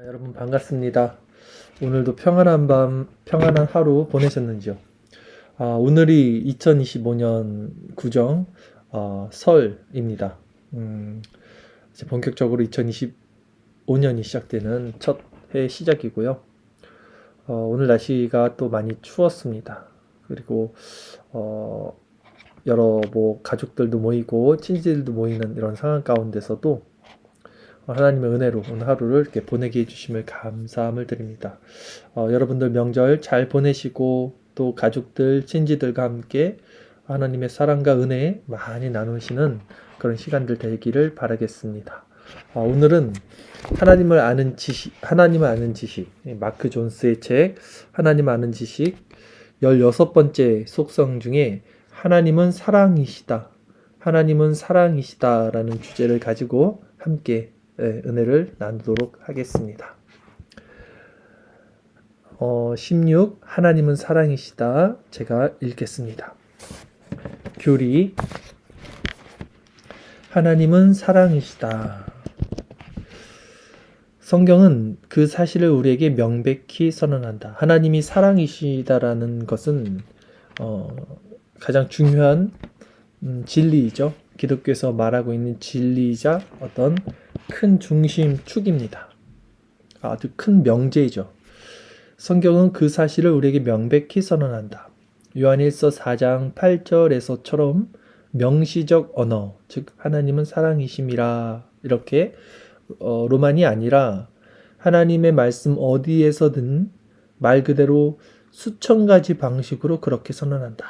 여러분 반갑습니다. 오늘도 평안한 밤, 평안한 하루 보내셨는지요? 오늘이 2025년 구정 설입니다. 이제 본격적으로 2025년이 시작되는 첫 해 시작이고요. 오늘 날씨가 또 많이 추웠습니다. 그리고 여러 가족들도 모이고 친지들도 모이는 이런 상황 가운데서도 하나님의 은혜로 오늘 하루를 이렇게 보내게 해주심을 감사함을 드립니다. 여러분들 명절 잘 보내시고 또 가족들, 친지들과 함께 하나님의 사랑과 은혜 많이 나누시는 그런 시간들 되기를 바라겠습니다. 오늘은 하나님을 아는 지식, 마크 존스의 책 하나님 아는 지식 16번째 속성 중에 하나님은 사랑이시다라는 주제를 가지고 함께 은혜를 나누도록 하겠습니다. 16 하나님은 사랑이시다. 제가 읽겠습니다. 교리 하나님은 사랑이시다. 성경은 그 사실을 우리에게 명백히 선언한다. 하나님이 사랑이시다라는 것은 가장 중요한 진리이죠. 기독교에서 말하고 있는 진리이자 어떤 큰 중심축입니다. 아주 큰 명제이죠. 성경은 그 사실을 우리에게 명백히 선언한다. 요한일서 4장 8절에서처럼 명시적 언어, 즉 하나님은 사랑이심이라 이렇게 로만이 아니라 하나님의 말씀 어디에서든 말 그대로 수천 가지 방식으로 그렇게 선언한다.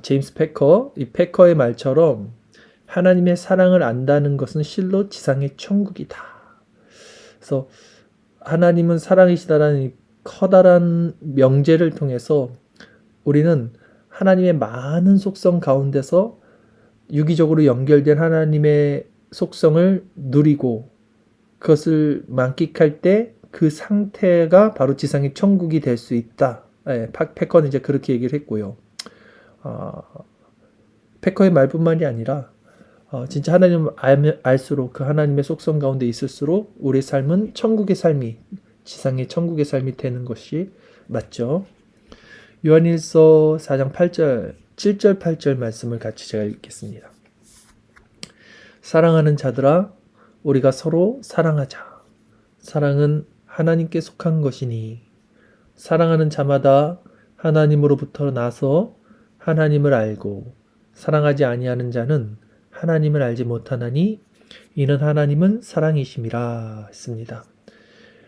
제임스 패커, 이 패커의 말처럼 하나님의 사랑을 안다는 것은 실로 지상의 천국이다. 그래서 하나님은 사랑이시다라는 이 커다란 명제를 통해서 우리는 하나님의 많은 속성 가운데서 유기적으로 연결된 하나님의 속성을 누리고 그것을 만끽할 때 그 상태가 바로 지상의 천국이 될 수 있다. 패커는 이제 그렇게 얘기를 했고요. 패커의 말뿐만이 아니라 진짜 하나님을 알수록 그 하나님의 속성 가운데 있을수록 우리의 삶은 천국의 삶이 지상의 천국의 삶이 되는 것이 맞죠. 요한일서 4장 8절 7절 8절 말씀을 같이 제가 읽겠습니다. 사랑하는 자들아 우리가 서로 사랑하자. 사랑은 하나님께 속한 것이니 사랑하는 자마다 하나님으로부터 나서 하나님을 알고 사랑하지 아니하는 자는 하나님을 알지 못하나니 이는 하나님은 사랑이심이라 했습니다.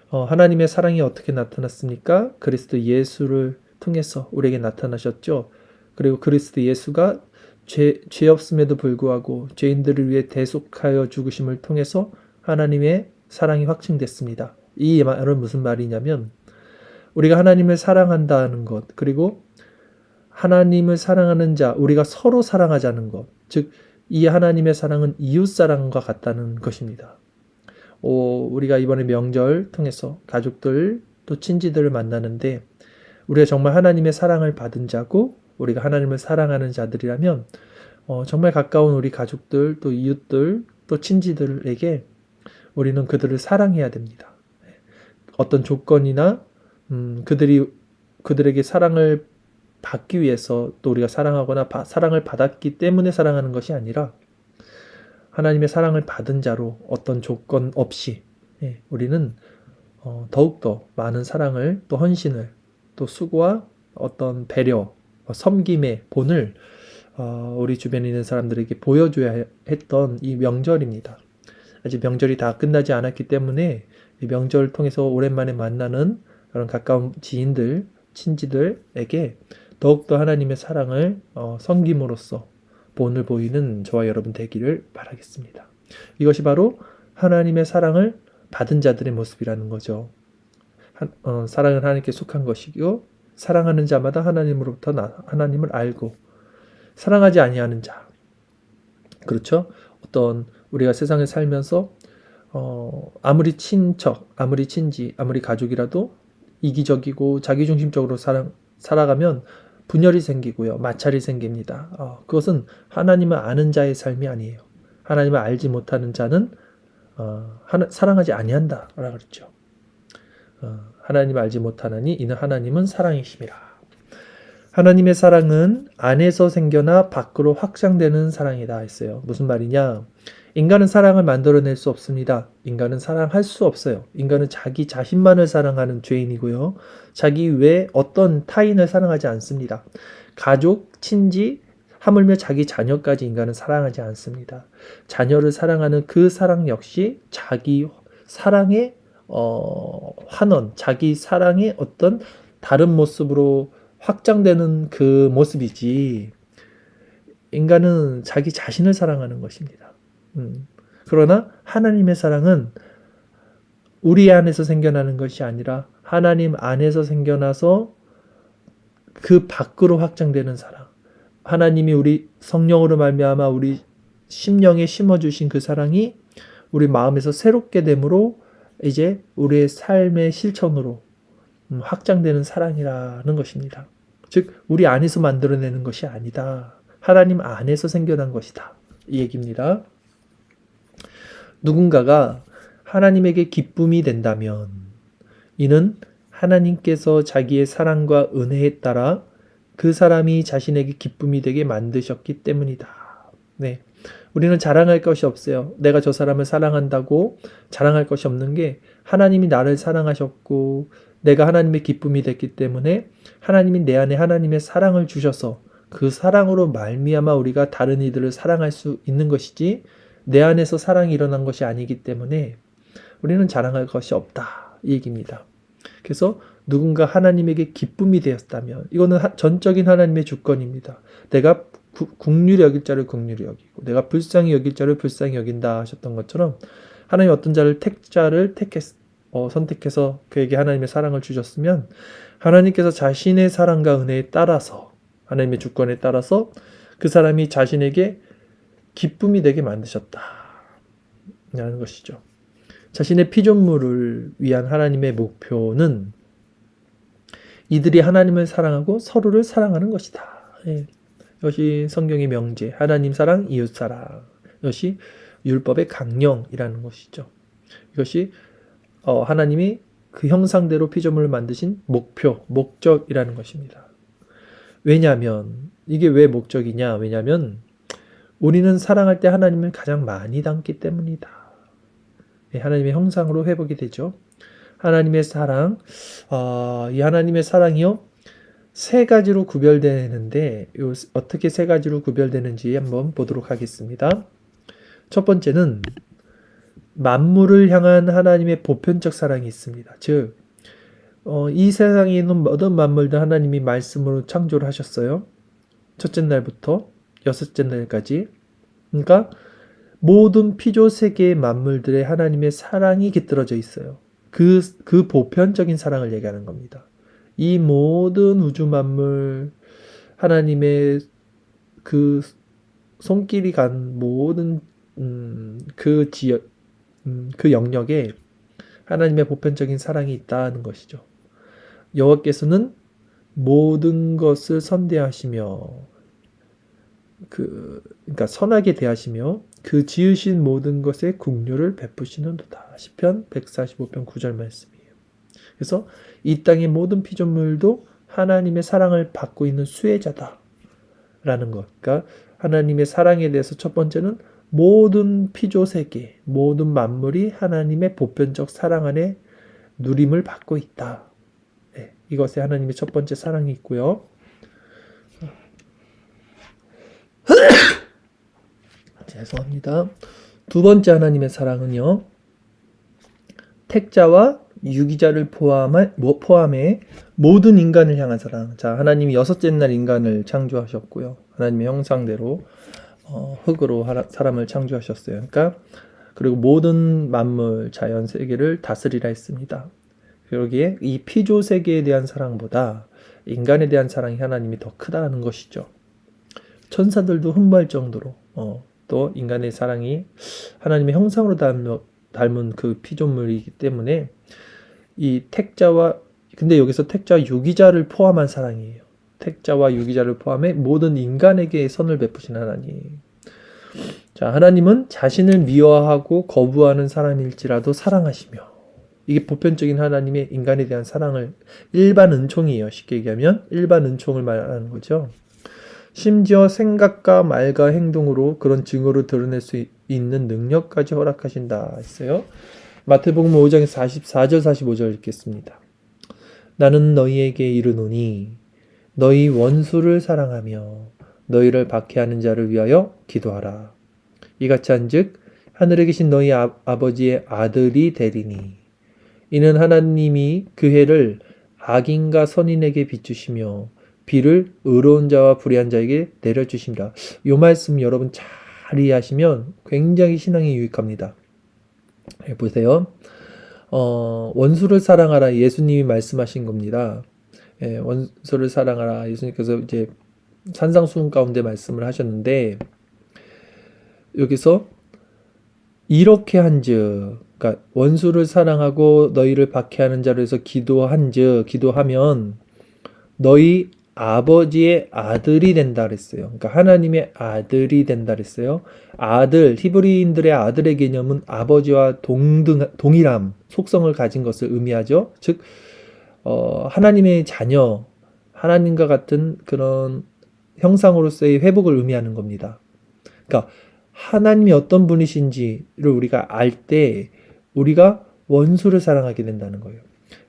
하나님의 사랑이 어떻게 나타났습니까? 그리스도 예수를 통해서 우리에게 나타나셨죠. 그리고 그리스도 예수가 죄 없음에도 불구하고 죄인들을 위해 대속하여 죽으심을 통해서 하나님의 사랑이 확증됐습니다. 이 말은 무슨 말이냐면 우리가 하나님을 사랑한다는 것, 그리고 하나님을 사랑하는 자, 우리가 서로 사랑하자는 것, 즉 이 하나님의 사랑은 이웃사랑과 같다는 것입니다. 우리가 이번에 명절 통해서 가족들 또 친지들을 만나는데 우리가 정말 하나님의 사랑을 받은 자고 우리가 하나님을 사랑하는 자들이라면 정말 가까운 우리 가족들 또 이웃들 또 친지들에게 우리는 그들을 사랑해야 됩니다. 어떤 조건이나 그들에게 사랑을 받기 위해서 또 우리가 사랑하거나 사랑을 받았기 때문에 사랑하는 것이 아니라 하나님의 사랑을 받은 자로 어떤 조건 없이 우리는 더욱더 많은 사랑을 또 헌신을 또 수고와 어떤 배려 섬김의 본을 우리 주변에 있는 사람들에게 보여줘야 했던 이 명절입니다. 아직 명절이 다 끝나지 않았기 때문에 이 명절을 통해서 오랜만에 만나는 그런 가까운 지인들, 친지들에게 더욱더 하나님의 사랑을 섬김으로써 본을 보이는 저와 여러분 되기를 바라겠습니다. 이것이 바로 하나님의 사랑을 받은 자들의 모습이라는 거죠. 사랑은 하나님께 속한 것이고 사랑하는 자마다 하나님으로부터 하나님을 알고 사랑하지 아니하는 자. 그렇죠? 어떤 우리가 세상에 살면서 아무리 친척, 아무리 친지, 아무리 가족이라도 이기적이고 자기중심적으로 살아가면 분열이 생기고요. 마찰이 생깁니다. 그것은 하나님을 아는 자의 삶이 아니에요. 하나님을 알지 못하는 자는 사랑하지 아니한다 라고 그랬죠. 하나님 알지 못하나니 이는 하나님은 사랑이심이라. 하나님의 사랑은 안에서 생겨나 밖으로 확장되는 사랑이다 했어요. 무슨 말이냐? 인간은 사랑을 만들어낼 수 없습니다. 인간은 사랑할 수 없어요. 인간은 자기 자신만을 사랑하는 죄인이고요. 자기 외 어떤 타인을 사랑하지 않습니다. 가족, 친지, 하물며 자기 자녀까지 인간은 사랑하지 않습니다. 자녀를 사랑하는 그 사랑 역시 자기 사랑의 환원, 자기 사랑의 어떤 다른 모습으로 확장되는 그 모습이지, 인간은 자기 자신을 사랑하는 것입니다. 그러나 하나님의 사랑은 우리 안에서 생겨나는 것이 아니라 하나님 안에서 생겨나서 그 밖으로 확장되는 사랑. 하나님이 우리 성령으로 말미암아 우리 심령에 심어주신 그 사랑이 우리 마음에서 새롭게 됨으로 이제 우리의 삶의 실천으로 확장되는 사랑이라는 것입니다. 즉 우리 안에서 만들어내는 것이 아니다. 하나님 안에서 생겨난 것이다. 이 얘기입니다. 누군가가 하나님에게 기쁨이 된다면 이는 하나님께서 자기의 사랑과 은혜에 따라 그 사람이 자신에게 기쁨이 되게 만드셨기 때문이다. 네. 우리는 자랑할 것이 없어요. 내가 저 사람을 사랑한다고 자랑할 것이 없는 게, 하나님이 나를 사랑하셨고 내가 하나님의 기쁨이 됐기 때문에 하나님이 내 안에 하나님의 사랑을 주셔서 그 사랑으로 말미암아 우리가 다른 이들을 사랑할 수 있는 것이지, 내 안에서 사랑이 일어난 것이 아니기 때문에 우리는 자랑할 것이 없다. 이 얘기입니다. 그래서 누군가 하나님에게 기쁨이 되었다면 이거는 전적인 하나님의 주권입니다. 내가 긍휼히 여길 자를 긍휼히 여기고 내가 불쌍히 여길 자를 불쌍히 여긴다 하셨던 것처럼, 하나님 어떤 자를 선택해서 그에게 하나님의 사랑을 주셨으면 하나님께서 자신의 사랑과 은혜에 따라서, 하나님의 주권에 따라서 그 사람이 자신에게 기쁨이 되게 만드셨다 라는 것이죠. 자신의 피조물을 위한 하나님의 목표는 이들이 하나님을 사랑하고 서로를 사랑하는 것이다. 예. 이것이 성경의 명제, 하나님 사랑, 이웃 사랑. 이것이 율법의 강령이라는 것이죠. 이것이 하나님이 그 형상대로 피조물을 만드신 목표, 목적이라는 것입니다. 왜냐하면 이게 왜 목적이냐? 왜냐하면 우리는 사랑할 때 하나님을 가장 많이 닮기 때문이다. 하나님의 형상으로 회복이 되죠. 하나님의 사랑, 이 하나님의 사랑이요, 세 가지로 구별되는데 어떻게 세 가지로 구별되는지 한번 보도록 하겠습니다. 첫 번째는 만물을 향한 하나님의 보편적 사랑이 있습니다. 즉, 이 세상에 있는 모든 만물들 하나님이 말씀으로 창조를 하셨어요. 첫째 날부터 여섯째 날까지. 그러니까 모든 피조 세계의 만물들의 하나님의 사랑이 깃들어져 있어요. 그 보편적인 사랑을 얘기하는 겁니다. 이 모든 우주 만물, 하나님의 그 손길이 간 모든 그 지역, 그 영역에 하나님의 보편적인 사랑이 있다는 것이죠. 여호와께서는 모든 것을 선대하시며 그러니까 선하게 대하시며 그 지으신 모든 것에 긍휼을 베푸시는도다. 시편 145편 9절 말씀이에요. 그래서 이 땅의 모든 피조물도 하나님의 사랑을 받고 있는 수혜자다라는 것. 그러니까 하나님의 사랑에 대해서 첫 번째는 모든 피조 세계, 모든 만물이 하나님의 보편적 사랑 안에 누림을 받고 있다. 네, 이것에 하나님의 첫 번째 사랑이 있고요. 죄송합니다. 두 번째 하나님의 사랑은요, 택자와 유기자를 포함해 모든 인간을 향한 사랑. 자, 하나님이 여섯째 날 인간을 창조하셨고요. 하나님의 형상대로 흙으로 사람을 창조하셨어요. 그러니까 그리고 모든 만물, 자연 세계를 다스리라 했습니다. 그러기에 이 피조 세계에 대한 사랑보다 인간에 대한 사랑이 하나님이 더 크다는 것이죠. 천사들도 흠모할 정도로 또 인간의 사랑이 하나님의 형상으로 닮은 그 피조물이기 때문에 이 택자와, 근데 여기서 택자와 유기자를 포함한 사랑이에요. 택자와 유기자를 포함해 모든 인간에게 선을 베푸신 하나님. 자, 하나님은 자신을 미워하고 거부하는 사람일지라도 사랑하시며, 이게 보편적인 하나님의 인간에 대한 사랑을, 일반 은총이에요. 쉽게 얘기하면 일반 은총을 말하는 거죠. 심지어 생각과 말과 행동으로 그런 증거를 드러낼 수 있는 능력까지 허락하신다 했어요. 마태복음 5장 44절 45절 읽겠습니다. 나는 너희에게 이르노니 너희 원수를 사랑하며 너희를 박해하는 자를 위하여 기도하라. 이같이 한즉 하늘에 계신 너희 아버지의 아들이 되리니 이는 하나님이 그 해를 악인과 선인에게 비추시며 비를 의로운 자와 불의한 자에게 내려주십니다. 이 말씀 여러분 잘 이해하시면 굉장히 신앙에 유익합니다. 보세요. 원수를 사랑하라 예수님이 말씀하신 겁니다. 원수를 사랑하라 예수님께서 이제 산상수훈 가운데 말씀을 하셨는데, 여기서 이렇게 한즉, 그러니까 원수를 사랑하고 너희를 박해하는 자로 해서 기도하면 너희 아버지의 아들이 된다 그랬어요. 그러니까 하나님의 아들이 된다 그랬어요. 아들, 히브리인들의 아들의 개념은 아버지와 동일함, 속성을 가진 것을 의미하죠. 즉 하나님의 자녀, 하나님과 같은 그런 형상으로서의 회복을 의미하는 겁니다. 그러니까 하나님이 어떤 분이신지를 우리가 알 때 우리가 원수를 사랑하게 된다는 거예요.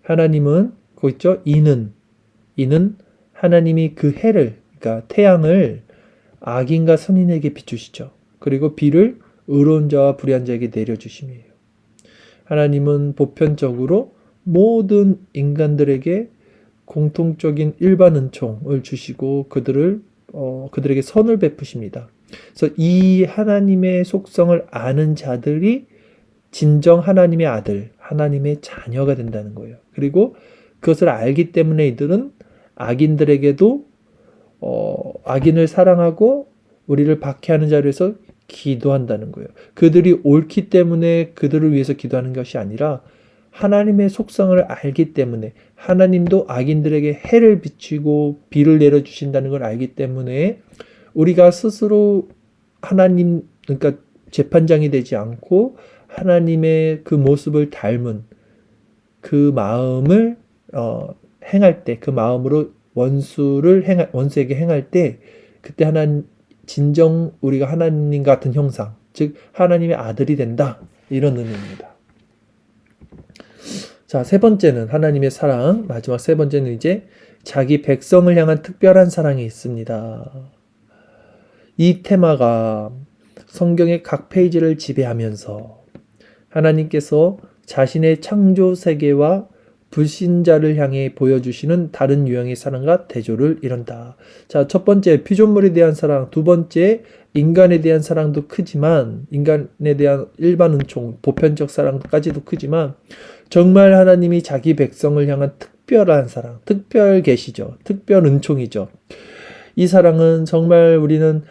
하나님은 거기 있죠. 이는 하나님이 그 해를, 그러니까 태양을 악인과 선인에게 비추시죠. 그리고 비를 의로운 자와 불의한 자에게 내려주심이에요. 하나님은 보편적으로 모든 인간들에게 공통적인 일반 은총을 주시고 그들에게 선을 베푸십니다. 그래서 이 하나님의 속성을 아는 자들이 진정 하나님의 아들, 하나님의 자녀가 된다는 거예요. 그리고 그것을 알기 때문에 이들은 악인들에게도 악인을 사랑하고 우리를 박해하는 자로 해서 기도한다는 거예요. 그들이 옳기 때문에 그들을 위해서 기도하는 것이 아니라 하나님의 속성을 알기 때문에, 하나님도 악인들에게 해를 비추고 비를 내려주신다는 걸 알기 때문에 우리가 스스로 하나님, 그러니까 재판장이 되지 않고 하나님의 그 모습을 닮은 그 마음을 행할 때, 그 마음으로 원수에게 행할 때, 그때 진정 우리가 하나님 같은 형상, 즉 하나님의 아들이 된다, 이런 의미입니다. 자, 세 번째는 하나님의 사랑, 마지막 세 번째는 이제 자기 백성을 향한 특별한 사랑이 있습니다. 이 테마가 성경의 각 페이지를 지배하면서 하나님께서 자신의 창조 세계와 불신자를 향해 보여주시는 다른 유형의 사랑과 대조를 이룬다. 자, 첫 번째 피조물에 대한 사랑, 두 번째 인간에 대한 사랑도 크지만, 인간에 대한 일반 은총, 보편적 사랑까지도 크지만, 정말 하나님이 자기 백성을 향한 특별한 사랑, 특별 계시죠. 특별 은총이죠. 이 사랑은 정말 우리는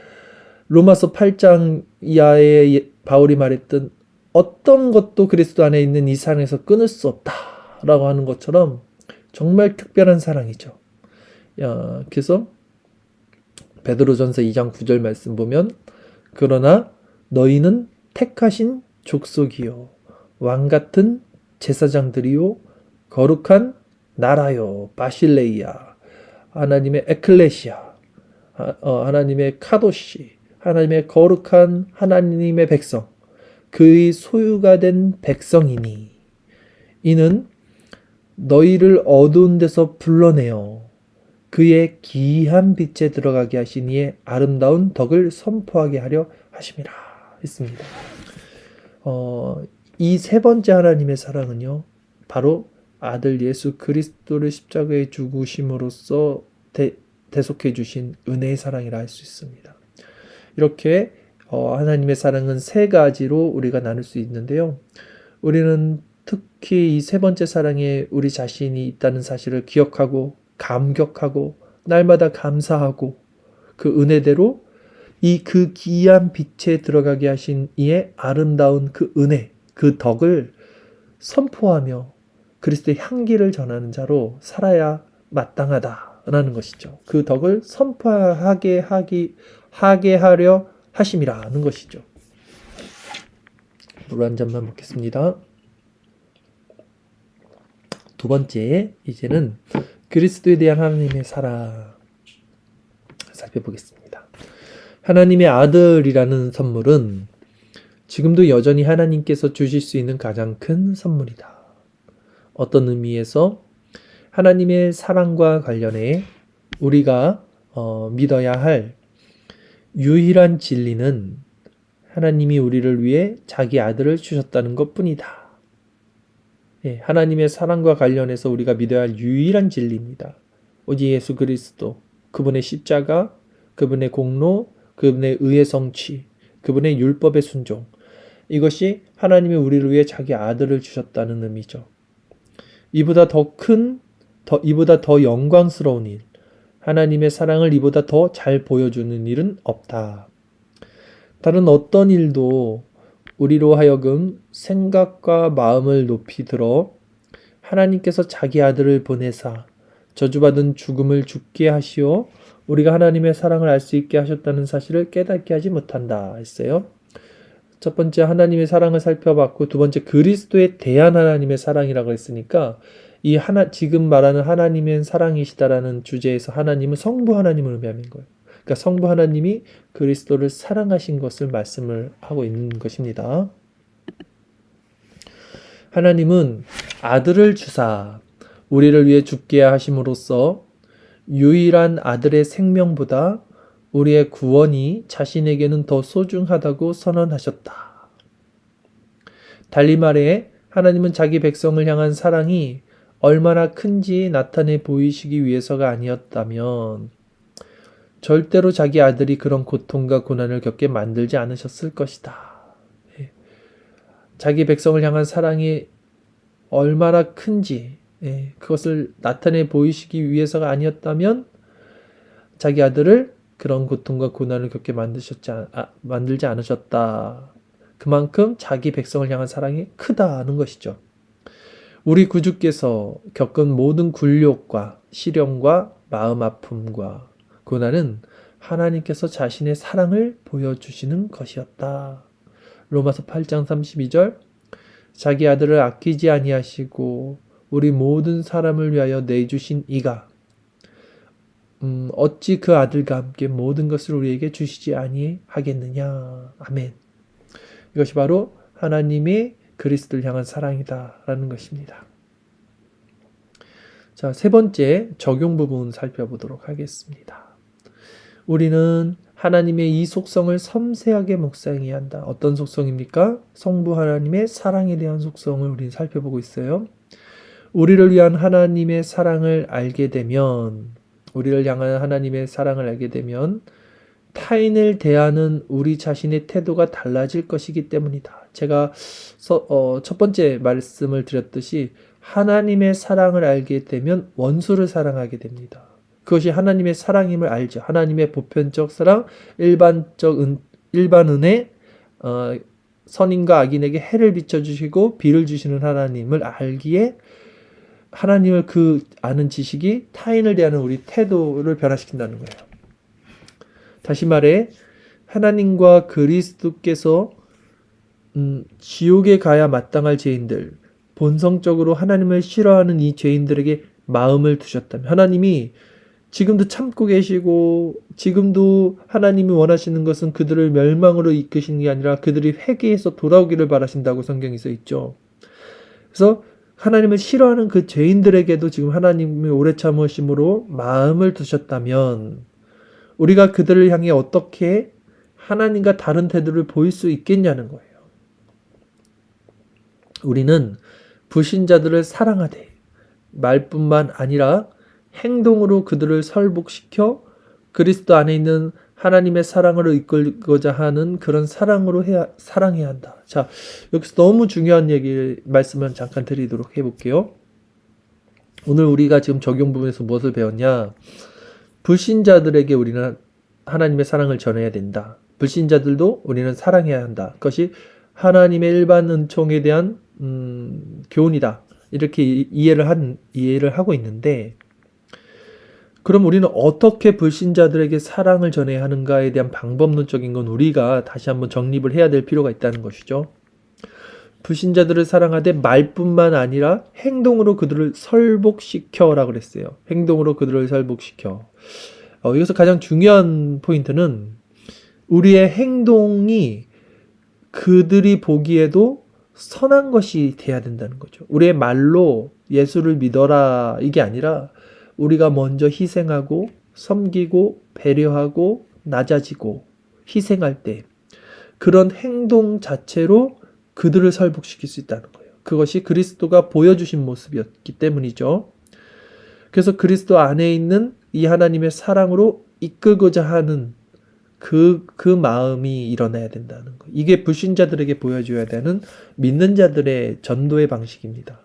로마서 8장 이하에 바울이 말했던 어떤 것도 그리스도 안에 있는 이 사랑에서 끊을 수 없다라고 하는 것처럼 정말 특별한 사랑이죠. 그래서 베드로전서 2장 9절 말씀 보면, 그러나 너희는 택하신 족속이요 왕 같은 제사장들이요 거룩한 나라요 바실레이아, 하나님의 에클레시아, 하나님의 카도시, 하나님의 거룩한 하나님의 백성, 그의 소유가 된 백성이니 이는 너희를 어두운 데서 불러내어 그의 기이한 빛에 들어가게 하신 이의 아름다운 덕을 선포하게 하려 하심이라 했습니다. 이 세 번째 하나님의 사랑은요, 바로 아들 예수 그리스도를 십자가에 죽으심으로써 대속해 주신 은혜의 사랑이라 할 수 있습니다. 이렇게 하나님의 사랑은 세 가지로 우리가 나눌 수 있는데요. 우리는 특히 이 세 번째 사랑에 우리 자신이 있다는 사실을 기억하고 감격하고 날마다 감사하고 그 은혜대로 그 기이한 빛에 들어가게 하신 이의 아름다운 그 은혜, 그 덕을 선포하며 그리스도의 향기를 전하는 자로 살아야 마땅하다라는 것이죠. 그 덕을 선포하게 하려 하심이라는 것이죠. 물 한 잔만 먹겠습니다. 두 번째, 이제는 그리스도에 대한 하나님의 사랑 살펴보겠습니다. 하나님의 아들이라는 선물은 지금도 여전히 하나님께서 주실 수 있는 가장 큰 선물이다. 어떤 의미에서 하나님의 사랑과 관련해 우리가 믿어야 할 유일한 진리는 하나님이 우리를 위해 자기 아들을 주셨다는 것뿐이다. 예, 하나님의 사랑과 관련해서 우리가 믿어야 할 유일한 진리입니다. 오직 예수 그리스도, 그분의 십자가, 그분의 공로, 그분의 의의 성취, 그분의 율법의 순종, 이것이 하나님이 우리를 위해 자기 아들을 주셨다는 의미죠. 이보다 더 영광스러운 일, 하나님의 사랑을 이보다 더 잘 보여주는 일은 없다. 다른 어떤 일도 우리로 하여금 생각과 마음을 높이 들어 하나님께서 자기 아들을 보내사 저주받은 죽음을 죽게 하시어 우리가 하나님의 사랑을 알 수 있게 하셨다는 사실을 깨닫게 하지 못한다 했어요. 첫 번째 하나님의 사랑을 살펴봤고, 두 번째 그리스도에 대한 하나님의 사랑이라고 했으니까 지금 말하는 하나님의 사랑이시다라는 주제에서 하나님은 성부 하나님을 의미하는 거예요. 그러니까 성부 하나님이 그리스도를 사랑하신 것을 말씀을 하고 있는 것입니다. 하나님은 아들을 주사 우리를 위해 죽게 하심으로써 유일한 아들의 생명보다 우리의 구원이 자신에게는 더 소중하다고 선언하셨다. 달리 말해 하나님은 자기 백성을 향한 사랑이 얼마나 큰지 나타내 보이시기 위해서가 아니었다면 절대로 자기 아들이 그런 고통과 고난을 겪게 만들지 않으셨을 것이다. 자기 백성을 향한 사랑이 얼마나 큰지 그것을 나타내 보이시기 위해서가 아니었다면 자기 아들을 그런 고통과 고난을 겪게 만들지 않으셨다. 그만큼 자기 백성을 향한 사랑이 크다는 것이죠. 우리 구주께서 겪은 모든 굴욕과 시련과 마음 아픔과 고난은 하나님께서 자신의 사랑을 보여주시는 것이었다. 로마서 8장 32절 자기 아들을 아끼지 아니하시고 우리 모든 사람을 위하여 내주신 이가 어찌 그 아들과 함께 모든 것을 우리에게 주시지 아니하겠느냐. 아멘. 이것이 바로 하나님의 그리스도를 향한 사랑이다라는 것입니다. 자, 세 번째 적용 부분 살펴보도록 하겠습니다. 우리는 하나님의 이 속성을 섬세하게 묵상해야 한다. 어떤 속성입니까? 성부 하나님의 사랑에 대한 속성을 우리는 살펴보고 있어요. 우리를 위한 하나님의 사랑을 알게 되면, 우리를 향한 하나님의 사랑을 알게 되면 타인을 대하는 우리 자신의 태도가 달라질 것이기 때문이다. 제가 첫 번째 말씀을 드렸듯이 하나님의 사랑을 알게 되면 원수를 사랑하게 됩니다. 그것이 하나님의 사랑임을 알죠. 하나님의 보편적 사랑, 일반 은혜, 선인과 악인에게 해를 비춰주시고 비를 주시는 하나님을 알기에 하나님을 그 아는 지식이 타인을 대하는 우리 태도를 변화시킨다는 거예요. 다시 말해 하나님과 그리스도께서 지옥에 가야 마땅할 죄인들, 본성적으로 하나님을 싫어하는 이 죄인들에게 마음을 두셨다면, 하나님이 지금도 참고 계시고 지금도 하나님이 원하시는 것은 그들을 멸망으로 이끄시는 게 아니라 그들이 회개해서 돌아오기를 바라신다고 성경에 써 있죠. 그래서 하나님을 싫어하는 그 죄인들에게도 지금 하나님의 오래 참으심으로 마음을 두셨다면 우리가 그들을 향해 어떻게 하나님과 다른 태도를 보일 수 있겠냐는 거예요. 우리는 불신자들을 사랑하되 말뿐만 아니라 행동으로 그들을 설복시켜 그리스도 안에 있는 하나님의 사랑으로 이끌고자 하는 그런 사랑으로 사랑해야 한다. 자, 여기서 너무 중요한 말씀을 잠깐 드리도록 해볼게요. 오늘 우리가 지금 적용 부분에서 무엇을 배웠냐? 불신자들에게 우리는 하나님의 사랑을 전해야 된다. 불신자들도 우리는 사랑해야 한다. 그것이 하나님의 일반 은총에 대한 교훈이다. 이렇게 이해를 하고 있는데, 그럼 우리는 어떻게 불신자들에게 사랑을 전해야 하는가에 대한 방법론적인 건 우리가 다시 한번 정립을 해야 될 필요가 있다는 것이죠. 불신자들을 사랑하되 말뿐만 아니라 행동으로 그들을 설복시켜라 그랬어요. 행동으로 그들을 설복시켜. 여기서 가장 중요한 포인트는 우리의 행동이 그들이 보기에도 선한 것이 돼야 된다는 거죠. 우리의 말로 예수를 믿어라 이게 아니라 우리가 먼저 희생하고 섬기고 배려하고 낮아지고 희생할 때 그런 행동 자체로 그들을 설복시킬 수 있다는 거예요. 그것이 그리스도가 보여주신 모습이었기 때문이죠. 그래서 그리스도 안에 있는 이 하나님의 사랑으로 이끌고자 하는 그 마음이 일어나야 된다는 거. 이게 불신자들에게 보여줘야 되는 믿는 자들의 전도의 방식입니다.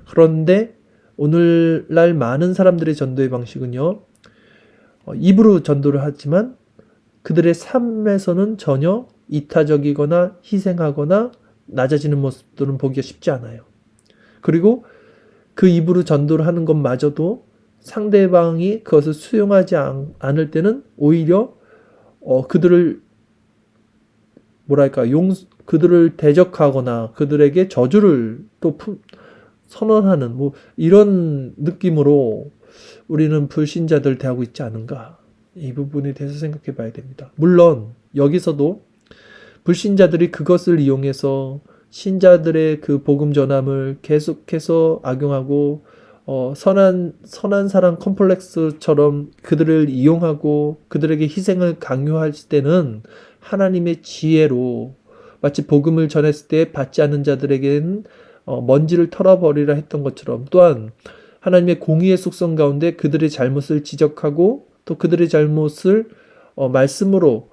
그런데 오늘날 많은 사람들의 전도의 방식은요, 입으로 전도를 하지만 그들의 삶에서는 전혀 이타적이거나 희생하거나 낮아지는 모습들은 보기가 쉽지 않아요. 그리고 그 입으로 전도를 하는 것마저도 상대방이 그것을 수용하지 않을 때는 오히려 그들을 그들을 대적하거나 그들에게 저주를 또 선언하는 이런 느낌으로 우리는 불신자들 대하고 있지 않은가, 이 부분에 대해서 생각해 봐야 됩니다. 물론 여기서도 불신자들이 그것을 이용해서 신자들의 그 복음 전함을 계속해서 악용하고 선한 사람 컴플렉스처럼 그들을 이용하고 그들에게 희생을 강요할 때는 하나님의 지혜로 마치 복음을 전했을 때 받지 않는 자들에게는 먼지를 털어버리라 했던 것처럼, 또한 하나님의 공의의 속성 가운데 그들의 잘못을 지적하고 또 그들의 잘못을 말씀으로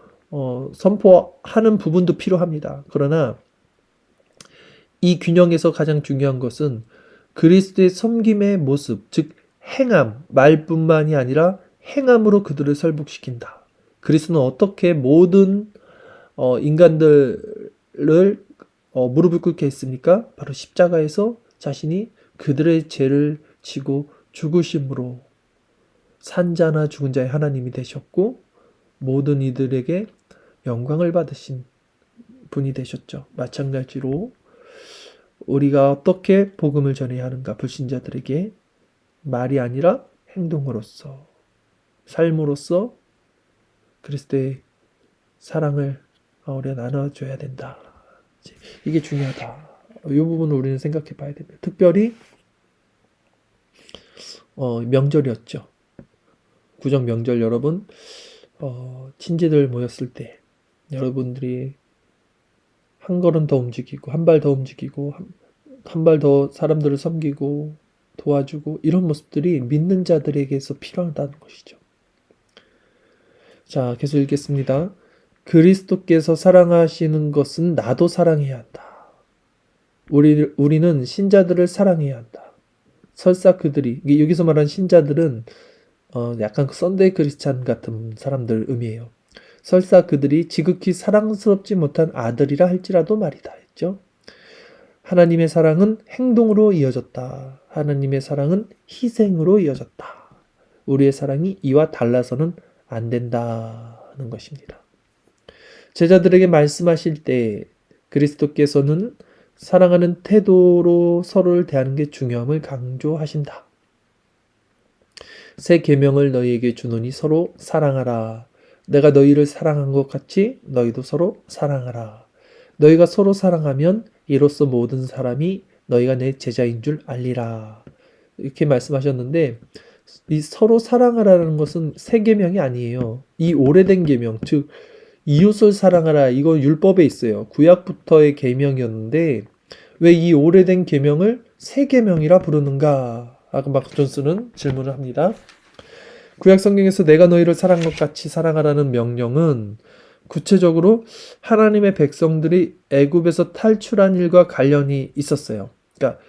선포하는 부분도 필요합니다. 그러나 이 균형에서 가장 중요한 것은 그리스도의 섬김의 모습, 즉 행함, 말뿐만이 아니라 행함으로 그들을 설복시킨다. 그리스도는 어떻게 모든 인간들을 무릎을 꿇게 했습니까? 바로 십자가에서 자신이 그들의 죄를 지고 죽으심으로 산자나 죽은 자의 하나님이 되셨고 모든 이들에게 영광을 받으신 분이 되셨죠. 마찬가지로 우리가 어떻게 복음을 전해야 하는가? 불신자들에게 말이 아니라 행동으로서, 삶으로서 그리스도의 사랑을 우리가 나눠줘야 된다. 이게 중요하다. 이 부분을 우리는 생각해 봐야 됩니다. 특별히 명절이었죠. 구정 명절 여러분, 친지들 모였을 때 여러분들이 한 걸음 더 움직이고 한 발 더 움직이고 한 발 더 사람들을 섬기고 도와주고 이런 모습들이 믿는 자들에게서 필요하다는 것이죠. 자, 계속 읽겠습니다. 그리스도께서 사랑하시는 것은 나도 사랑해야 한다. 우리는 신자들을 사랑해야 한다. 설사 그들이, 여기서 말하는 신자들은 약간 썬데이 크리스찬 같은 사람들 의미예요. 설사 그들이 지극히 사랑스럽지 못한 아들이라 할지라도 말이다 했죠. 하나님의 사랑은 행동으로 이어졌다. 하나님의 사랑은 희생으로 이어졌다. 우리의 사랑이 이와 달라서는 안 된다는 것입니다. 제자들에게 말씀하실 때 그리스도께서는 사랑하는 태도로 서로를 대하는 게 중요함을 강조하신다. 새 계명을 너희에게 주노니 서로 사랑하라. 내가 너희를 사랑한 것 같이 너희도 서로 사랑하라. 너희가 서로 사랑하면 이로써 모든 사람이 너희가 내 제자인 줄 알리라. 이렇게 말씀하셨는데 이 서로 사랑하라는 것은 새 계명이 아니에요. 이 오래된 계명, 즉 이웃을 사랑하라, 이거 율법에 있어요. 구약부터의 계명이었는데 왜 이 오래된 계명을 새 계명이라 부르는가? 아까 마크 존스는 질문을 합니다. 구약 성경에서 내가 너희를 사랑한 것 같이 사랑하라는 명령은 구체적으로 하나님의 백성들이 애굽에서 탈출한 일과 관련이 있었어요. 그러니까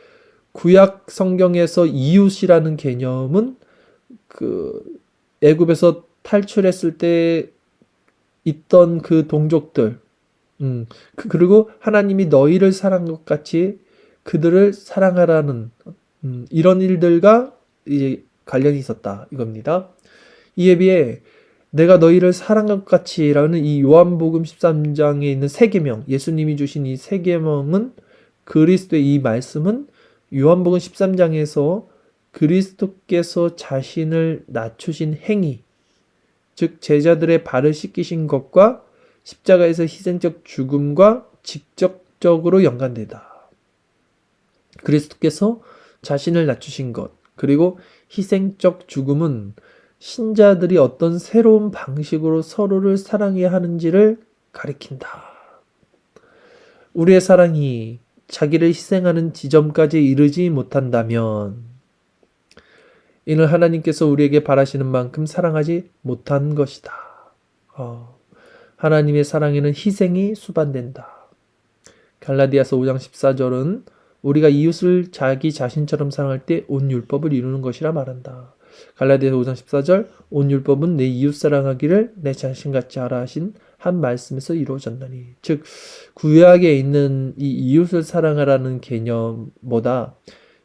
구약 성경에서 이웃이라는 개념은 그 애굽에서 탈출했을 때 있던 그 동족들, 그리고 하나님이 너희를 사랑한 것 같이 그들을 사랑하라는 이런 일들과 이제 관련이 있었다 이겁니다. 이에 비해 내가 너희를 사랑한 것 같이 라는 이 요한복음 13장에 있는 새 계명, 예수님이 주신 이 새 계명은 그리스도의 이 말씀은 요한복음 13장에서 그리스도께서 자신을 낮추신 행위, 즉 제자들의 발을 씻기신 것과 십자가에서 희생적 죽음과 직접적으로 연관되다. 그리스도께서 자신을 낮추신 것, 그리고 희생적 죽음은 신자들이 어떤 새로운 방식으로 서로를 사랑해야 하는지를 가리킨다. 우리의 사랑이 자기를 희생하는 지점까지 이르지 못한다면 이는 하나님께서 우리에게 바라시는 만큼 사랑하지 못한 것이다. 하나님의 사랑에는 희생이 수반된다. 갈라디아서 5장 14절은 우리가 이웃을 자기 자신처럼 사랑할 때 온 율법을 이루는 것이라 말한다. 갈라디아서 5장 14절 온 율법은 내 이웃 사랑하기를 내 자신같이 하라 하신 한 말씀에서 이루어졌나니. 즉 구약에 있는 이 이웃을 사랑하라는 개념보다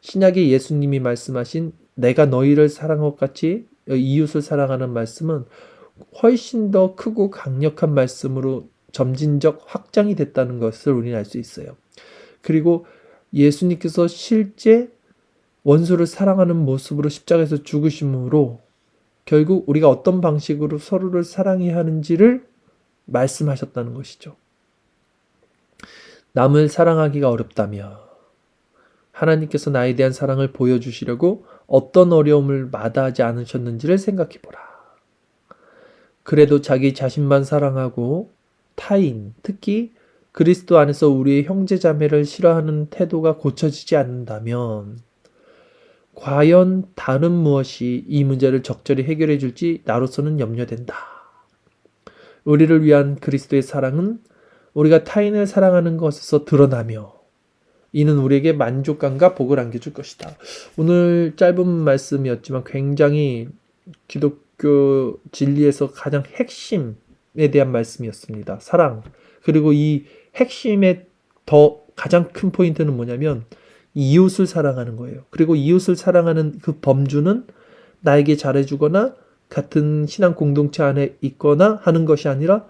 신약의 예수님이 말씀하신 내가 너희를 사랑한 것 같이 이웃을 사랑하는 말씀은 훨씬 더 크고 강력한 말씀으로 점진적 확장이 됐다는 것을 우리는 알 수 있어요. 그리고 예수님께서 실제 원수를 사랑하는 모습으로 십자가에서 죽으심으로 결국 우리가 어떤 방식으로 서로를 사랑해야 하는지를 말씀하셨다는 것이죠. 남을 사랑하기가 어렵다며 하나님께서 나에 대한 사랑을 보여주시려고 어떤 어려움을 마다하지 않으셨는지를 생각해보라. 그래도 자기 자신만 사랑하고 타인, 특히 그리스도 안에서 우리의 형제자매를 싫어하는 태도가 고쳐지지 않는다면 과연 다른 무엇이 이 문제를 적절히 해결해 줄지 나로서는 염려된다. 우리를 위한 그리스도의 사랑은 우리가 타인을 사랑하는 것에서 드러나며 이는 우리에게 만족감과 복을 안겨줄 것이다. 오늘 짧은 말씀이었지만 굉장히 기독교 진리에서 가장 핵심에 대한 말씀이었습니다. 사랑. 그리고 이 핵심의 더 가장 큰 포인트는 뭐냐면 이웃을 사랑하는 거예요. 그리고 이웃을 사랑하는 그 범주는 나에게 잘해주거나 같은 신앙 공동체 안에 있거나 하는 것이 아니라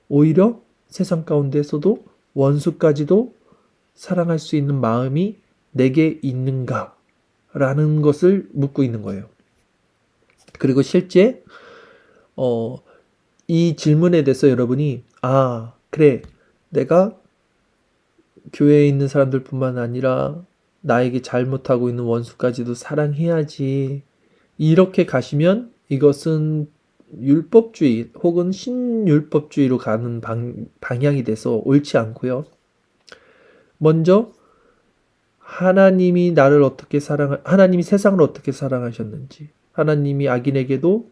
오히려 세상 가운데서도 원수까지도 사랑할 수 있는 마음이 내게 있는가? 라는 것을 묻고 있는 거예요. 그리고 실제 이 질문에 대해서 여러분이 그래, 내가 교회에 있는 사람들뿐만 아니라 나에게 잘못하고 있는 원수까지도 사랑해야지. 이렇게 가시면 이것은 율법주의 혹은 신율법주의로 가는 방향이 돼서 옳지 않고요. 먼저 하나님이 하나님이 세상을 어떻게 사랑하셨는지, 하나님이 악인에게도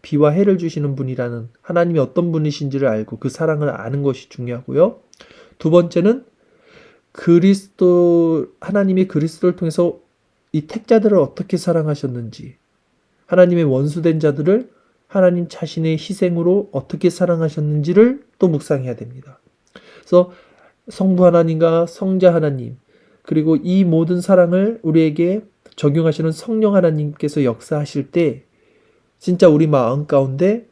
비와 해를 주시는 분이라는 하나님이 어떤 분이신지를 알고 그 사랑을 아는 것이 중요하고요. 두 번째는 하나님이 그리스도를 통해서 이 택자들을 어떻게 사랑하셨는지, 하나님의 원수된 자들을 하나님 자신의 희생으로 어떻게 사랑하셨는지를 또 묵상해야 됩니다. 그래서 성부 하나님과 성자 하나님, 그리고 이 모든 사랑을 우리에게 적용하시는 성령 하나님께서 역사하실 때 진짜 우리 마음 가운데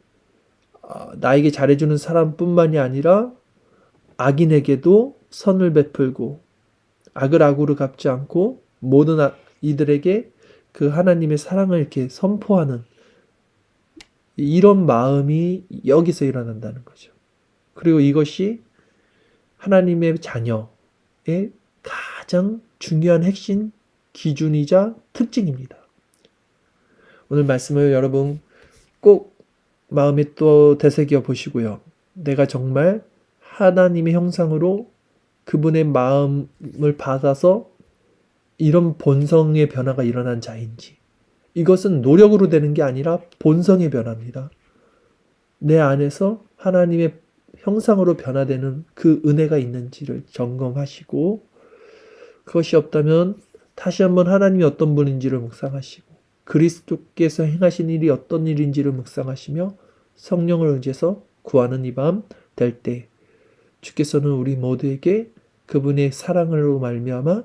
나에게 잘해주는 사람뿐만이 아니라 악인에게도 선을 베풀고 악을 악으로 갚지 않고 모든 이들에게 그 하나님의 사랑을 이렇게 선포하는 이런 마음이 여기서 일어난다는 거죠. 그리고 이것이 하나님의 자녀의 가장 중요한 핵심 기준이자 특징입니다. 오늘 말씀을 여러분 꼭 마음에 또 되새겨 보시고요. 내가 정말 하나님의 형상으로 그분의 마음을 받아서 이런 본성의 변화가 일어난 자인지, 이것은 노력으로 되는 게 아니라 본성의 변화입니다. 내 안에서 하나님의 형상으로 변화되는 그 은혜가 있는지를 점검하시고, 그것이 없다면 다시 한번 하나님이 어떤 분인지를 묵상하시고 그리스도께서 행하신 일이 어떤 일인지를 묵상하시며 성령을 의지해서 구하는 이 밤 될 때 주께서는 우리 모두에게 그분의 사랑으로 말미암아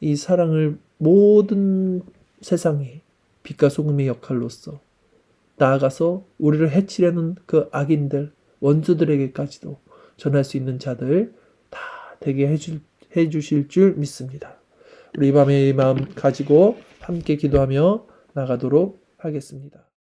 이 사랑을 모든 세상에 빛과 소금의 역할로서 나아가서 우리를 해치려는 그 악인들, 원수들에게까지도 전할 수 있는 자들 다 되게 해 주실 줄 믿습니다. 우리 이 밤에 이 마음 가지고 함께 기도하며 나가도록 하겠습니다.